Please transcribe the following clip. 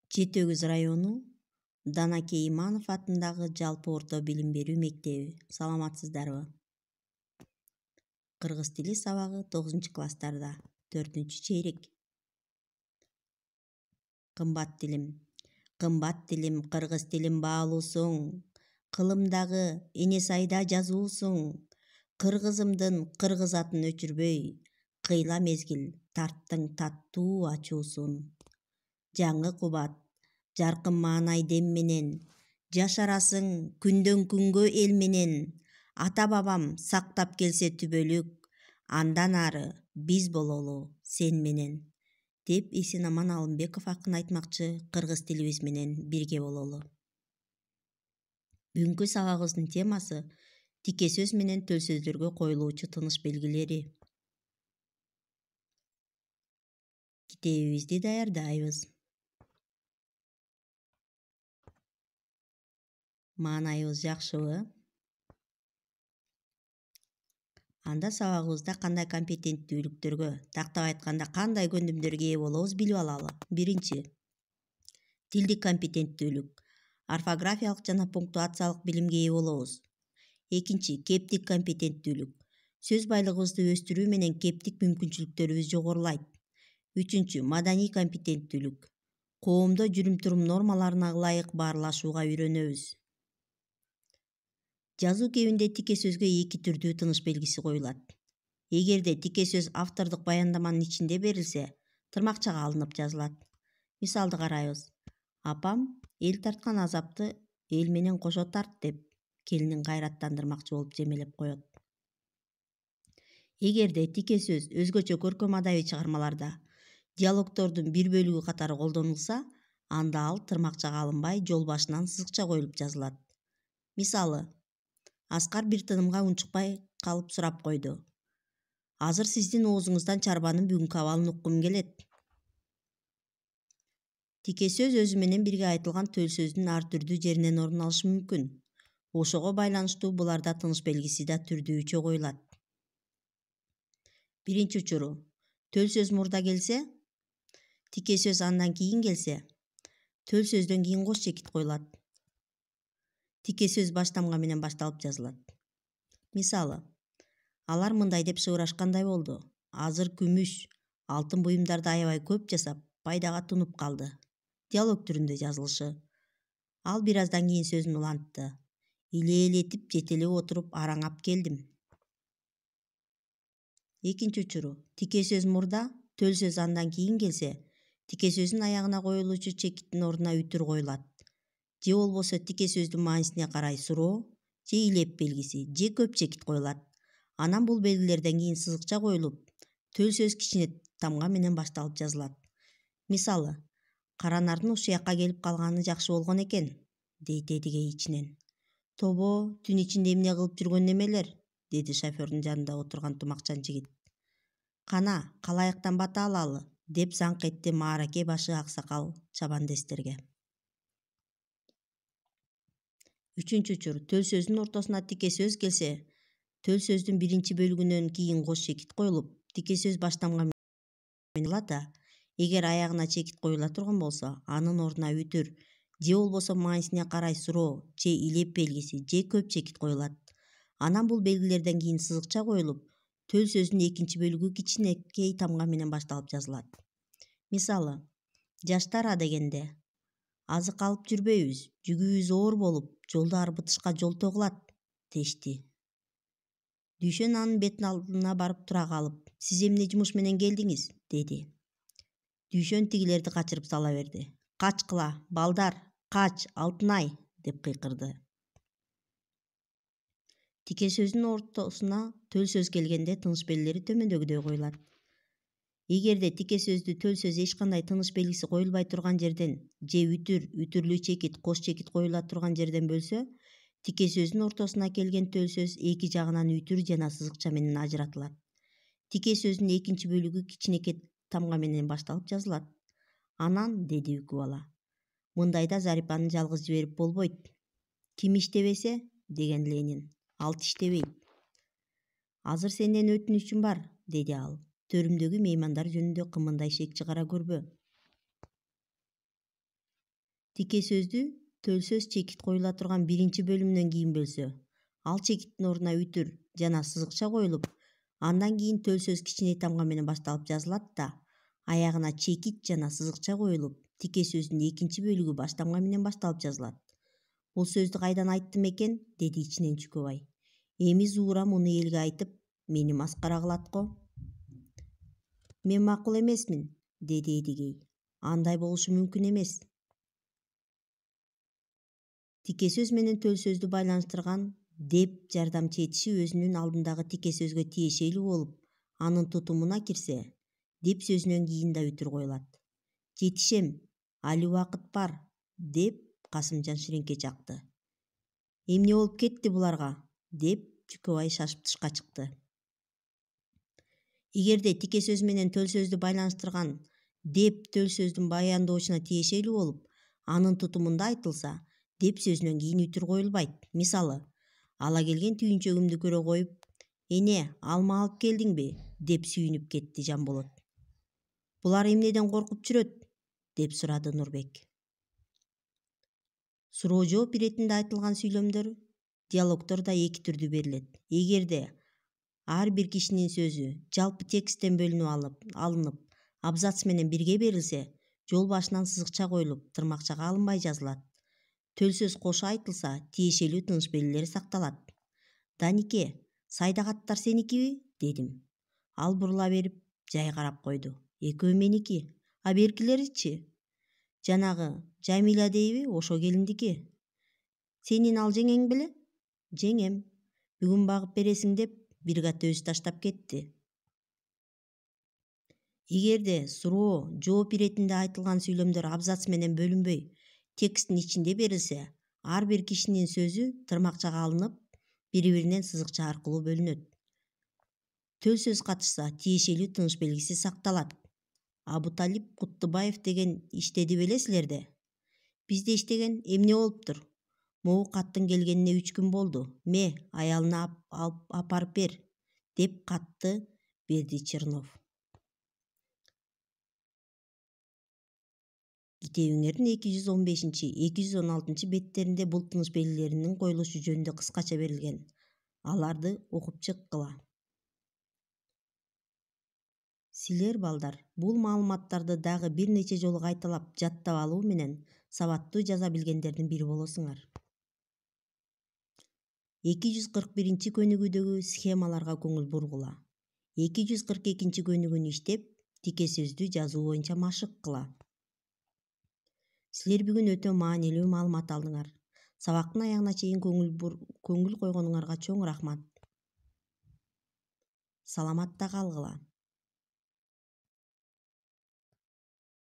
Жети-Өгүз району Данакей Иманов атындагы жалпы орто билим берүү мектеби. Саламатсыздарбы? Кыргыз тили сабагы 9-класстарда 4-чейрек. Кымбат тилим. Кымбат тилим, кыргыз тилим баалуусуң. Кылымдагы эне сайда жазуусуң. Кыргызымдын кыргыз атын өчүрбөй, кыйла мезгил тарттың таттуу ачуусун. Жаңы кубат, жаркын маанай дем менен, жашарасың күндөн күнгө эл менен. Ата бабам сактап келсе түбөлүк, андан ары биз бололу сен менен. Деп Эсенаман Алымбеков акын айтмакчы, кыргыз тилибиз менен бирге бололу. Бүгүнкү сабагыбыздын темасы тике сөз менен төл сөздөргө коюлуучу тыныш белгилери. Китебибизди даярдайбыз. Маанайыбыз жакшыбы? Анда сабагыбызда кандай компетенттүүлүктөргө, тактап айтканда кандай көндүмдөргө ээ болобуз билип алалы. Биринчи, тилдик компетенттүүлүк. Орфографиялык жана пунктуациялык билимге ээ болобуз. Экинчи, кептик компетенттүүлүк. Сөз байлыгыбызды өстүрүү менен кептик мүмкүнчүлүктөрүбүз жогорулайт. Үчүнчү, маданий компетенттүүлүк. Коомдо жүрүм-турум нормаларына ылайык баарлашууга үйрөнөбүз. Жазуу кебинде тике сөзгө эки түрдүү тыныш белгиси коюлат. Эгерде тике сөз автордук баяндаманын ичинде берилсе, тырмакчага алынып жазылат. Мисалды карайбыз. Апам эл тарткан азапты эл менен кошо тарт деп келинин кайраттандырмакчы болуп жемелеп коет. Эгерде тике сөз өзгөчө көркөм адабий чыгармаларда диалогтордун бир бөлүгү катары колдонулса, анда ал тырмакчага алынбай жол башынан сызыкча коюлуп жазылат. Мисалы, Аскар бир тынымга унчукпай калып сурап койду. Азыр сиздин оозуңуздан чарбанын бүгүнкү абалын уккум келет. Тике сөз өзү менен бирге айтылган төл сөздүн ар түрдүү жеринен орун алышы мүмкүн. Ошого байланыштуу буларда тыныш белгиси да түрдүүчө коюлат. Биринчи учуру. Төл сөз мурда келсе, тике сөз андан кийин келсе, төл сөздөн кийин кош чекит коюлат. Тике сөз баштамга менен башталып жазылат. Мисалы, алар мындай деп шыбырашкандай болду. Азыр күмүш, алтын буюмдарды аябай көп жасап, пайдага тунуп калды. Диалог түрүндө жазылышы. Ал бир аздан кийин сөзүн улантты. Илээлетип жетелеп отуруп араңап келдим. Экинчи учуру. Тике сөз мурда, төл сөз андан кийин келсе, тике сөздүн аягына коюлуучу чекиттин ордуна үтүр коюлат. Же болбосо тике сөздүн маанисине карай суроо, же илеп белгиси, же көп чекит коюлат. Анан бул белгилерден кийин сызыкча коюлуп, төл сөз кичине тамга менен башталып жазылат. Мисалы, Каранардын ушул жакка келип калганы жакшы болгон экен, дейт Эдиге ичинен. Тобо, түн ичинде эмне кылып жүргөн немелер, деди шофёрдун жанында отурган тумакчан жигит. Кана, калаяктан бата алалы, деп заңк этти Маараке башы аксакал чабандестерге. Үчүнчү учур. Төл сөздүн ортосуна тике сөз келсе, төл сөздүн биринчи бөлүгүнөн кийин кош чекит коюлуп, тике сөз баштамга менен да, эгер аягына чекит коюла турган болсо, анын ордуна үтүр, же болбосо маанисине карай суроо, же илеп белгиси, же көп чекит коюлат. Анан бул белгилерден кийин сызыкча коюлуп, төл сөздүн экинчи бөлүгү кичинекей тамга менен башталып жазылат. Мисалы, жаштар а дегенде, азык алып жүрбөйбүз, жүгүбүз оор болуп, жолдо арбытышка жолтоо кылат, дешти. Дүйшөн анын бетин алдына барып тура калып, сиз эмне жумуш менен келдиңиз, деди. Дүйшөн тигилерди качырып сала берди. Качкыла, балдар, кач, Алтынай, деп кыйкырды. Тике сөздүн ортосуна төл сөз келгенде тыныш белгилери төмөндөгүдөй коюлат. Эгерде тике сөздү төл сөз эч кандай тыныш белгиси коюлбай турган жерден, же үтүр, үтүрлүү чекит, кош чекит коюла турган жерден бөлсө, тике сөздүн ортосуна келген төл сөз эки жагынан үтүр жана сызыкча менен ажыратылат. Тике сөздүн экинчи бөлүгү кичинекей тамга менен башталып жазылат. Анан, деди үкү бала, мындайда Зарипаны жалгыз жиберип болбойт. Ким иштебесе, деген Ленин, ал иштебейт. Азыр сенден өтүнүчүм бар, деди ал. Төрүмдөгү меймандар жөнүндө кымындай шек чыгара көрбө. Тике сөздү төл сөз чекит коюла турган биринчи бөлүмүнөн кийин бөлсө, ал чекиттин ордуна үтүр жана сызыкча коюлуп, андан кийин төл сөз кичине тамга менен башталып жазылат да, аягына чекит жана сызыкча коюлуп, тике сөздүн экинчи бөлүгү баштамга менен башталып жазылат. Бул сөздү кайдан айттым экен? Деди ичинен Чүкөбай. Эми Зуура муну элге айтып, мени маскара кылат го. Мен макул эмесмин, деди Эдигей. Андай болушу мүмкүн эмес. Тике сөз менен төл сөздү байланыштырган деп жардамчы этиши өзүнүн алдындагы тике сөзгө тиешелүү болуп, анын тутумуна кирсе, деп сөзүнөн кийин да үтүр коюлат. Жетишем, али убакыт бар, деп Касымжан Ширеңке чакты. Эмне болуп кетти буларга? Деп Чүкөбай шашып тышка чыкты. Эгерде тике сөз менен төл сөздү байланыштырган деп төл сөздүн баяндоочуна тиешелүү болуп, анын тутумунда айтылса, деп сөзүнөн кийин үтүр коюлбайт. Мисалы, ала келген түйүнчөгүмдү көрө коюп, эне, алма алып келдиңби? Деп сүйүнүп кетти Жанболот. Булар эмнеден коркуп жүрөт? Деп сурады Нурбек. Суроо жооп иретинде айтылган сүйлөмдөр, диалогдор да эки түрдүү берилет. Эгерде ар бир кишинин сөзү жалпы тексттен бөлүнүп алынып, абзац менен бирге берилсе, жол башынан сызыкча коюлуп, тырмакчага алынбай жазылат. Төл сөз кошо айтылса, тиешелүү тыныш белгилери сакталат. Данике, Сайдагаттар сеникиби? Дедим. Ал бурула берип, жай карап койду. Экөө меники. А беркилеричи? Жанагы Жамиля дейби, ошо келиндики. Сенин ал жеңең беле? Жеңем. Бүгүн багып бересиң деп бир ката өзү таштап кетти. Эгерде суроо жооп иретинде айтылган сүйлөмдөр абзац менен бөлүнбөй, тексттин ичинде берилсе, ар бир кишинин сөзү тырмакчага алынып, бири-биринен сызыкча аркылуу бөлүнөт. Төл сөз катышса, тиешелүү тыныш белгиси сакталат. Абуталип Куттубаев деген иштеди белесилерде? Бизде иштеген эмне болуптур? Могу каттын келгенине 3 күн болду. Ме, аялына апарып бер, деп катты берди Чернов. Китебиңердин 215-216 беттеринде бул тыныш белгилеринин коюлушу жөнүндө кыскача берилген. Аларды окуп чыккыла. Силер, балдар, бул маалыматтарды дагы бир нече жолу кайталап жаттап алуу менен сабаттуу жаза билгендердин бири болосуңар. 241 көнүгүүдөгү схемаларга көңүл бургула. 242 көнүгүүнү иштеп, тике сөздү жазуу боюнча машык кыла. Силер бүгүн өтө маанилүү маалымат алдыңар. Сабактын аягына чейин көңүл койгонуңарга чоң рахмат. Саламатта калгыла.